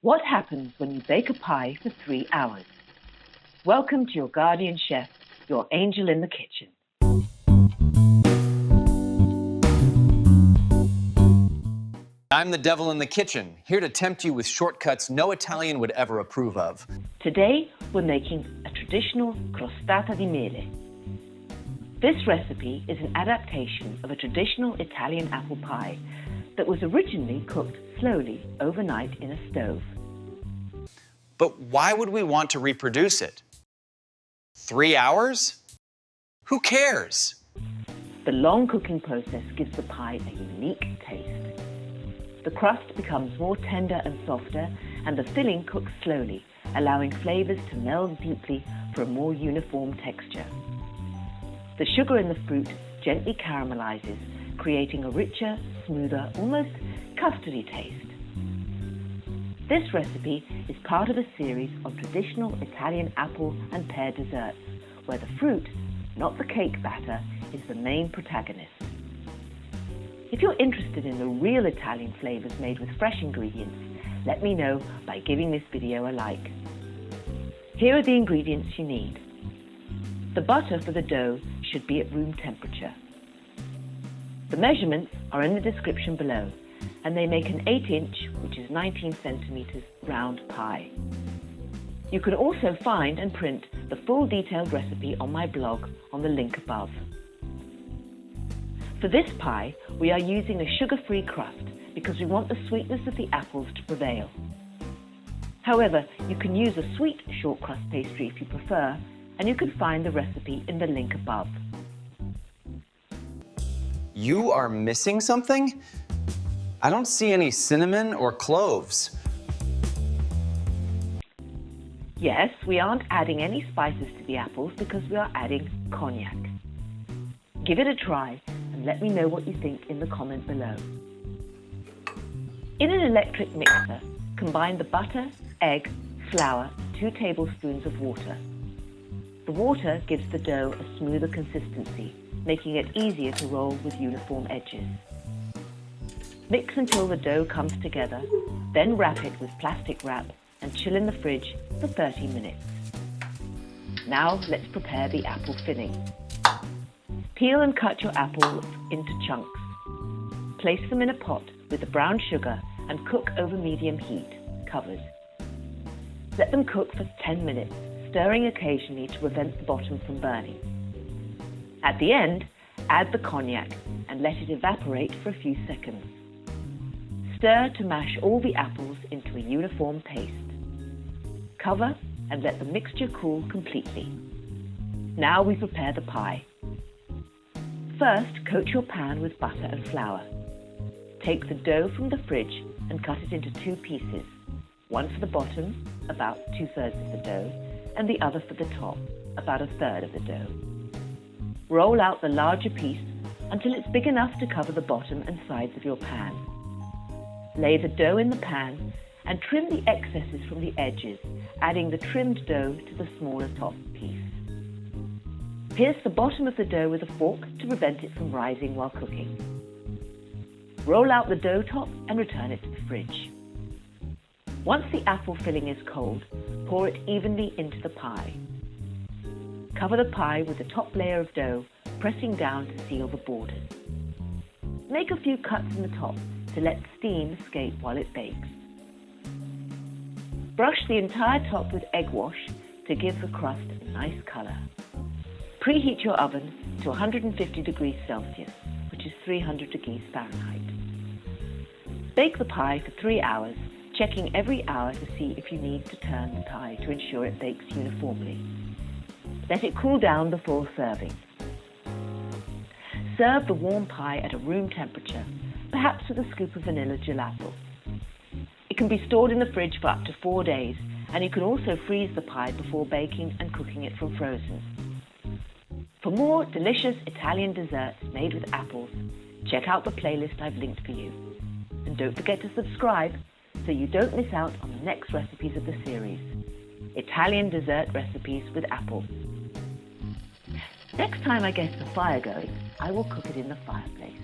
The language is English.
What happens when you bake a pie for 3 hours? Welcome to your guardian chef, your angel in the kitchen. I'm the devil in the kitchen, here to tempt you with shortcuts no Italian would ever approve of. Today, we're making a traditional Crostata di Mele. This recipe is an adaptation of a traditional Italian apple pie that was originally cooked slowly overnight in a stove. But why would we want to reproduce it? 3 hours? Who cares? The long cooking process gives the pie a unique taste. The crust becomes more tender and softer, and the filling cooks slowly, allowing flavors to meld deeply for a more uniform texture. The sugar in the fruit gently caramelizes, creating a richer, smoother, almost custardy taste. This recipe is part of a series of traditional Italian apple and pear desserts, where the fruit, not the cake batter, is the main protagonist. If you're interested in the real Italian flavors made with fresh ingredients, let me know by giving this video a like. Here are the ingredients you need. The butter for the dough should be at room temperature. The measurements are in the description below, and they make an 8-inch, which is 19 centimeters, round pie. You can also find and print the full detailed recipe on my blog on the link above. For this pie, we are using a sugar-free crust because we want the sweetness of the apples to prevail. However, you can use a sweet short crust pastry if you prefer, and you can find the recipe in the link above. You are missing something? I don't see any cinnamon or cloves. Yes, we aren't adding any spices to the apples because we are adding cognac. Give it a try and let me know what you think in the comment below. In an electric mixer, combine the butter, egg, flour, and 2 tablespoons of water. The water gives the dough a smoother consistency, making it easier to roll with uniform edges. Mix until the dough comes together, then wrap it with plastic wrap and chill in the fridge for 30 minutes. Now let's prepare the apple filling. Peel and cut your apples into chunks. Place them in a pot with the brown sugar and cook over medium heat, covered. Let them cook for 10 minutes, stirring occasionally to prevent the bottom from burning. At the end, add the cognac and let it evaporate for a few seconds. Stir to mash all the apples into a uniform paste. Cover and let the mixture cool completely. Now we prepare the pie. First, coat your pan with butter and flour. Take the dough from the fridge and cut it into 2 pieces, one for the bottom, about 2/3 of the dough, and the other for the top, about 1/3 of the dough. Roll out the larger piece until it's big enough to cover the bottom and sides of your pan. Lay the dough in the pan and trim the excesses from the edges, adding the trimmed dough to the smaller top piece. Pierce the bottom of the dough with a fork to prevent it from rising while cooking. Roll out the dough top and return it to the fridge. Once the apple filling is cold, pour it evenly into the pie. Cover the pie with the top layer of dough, pressing down to seal the borders. Make a few cuts in the top to let steam escape while it bakes. Brush the entire top with egg wash to give the crust a nice color. Preheat your oven to 150 degrees Celsius, which is 300 degrees Fahrenheit. Bake the pie for 3 hours, checking every hour to see if you need to turn the pie to ensure it bakes uniformly. Let it cool down before serving. Serve the warm pie at a room temperature, perhaps with a scoop of vanilla gelato. It can be stored in the fridge for up to 4 days, and you can also freeze the pie before baking and cooking it from frozen. For more delicious Italian desserts made with apples, check out the playlist I've linked for you. And don't forget to subscribe so you don't miss out on the next recipes of the series, Italian Dessert Recipes with Apple. Next time I get the fire going, I will cook it in the fireplace.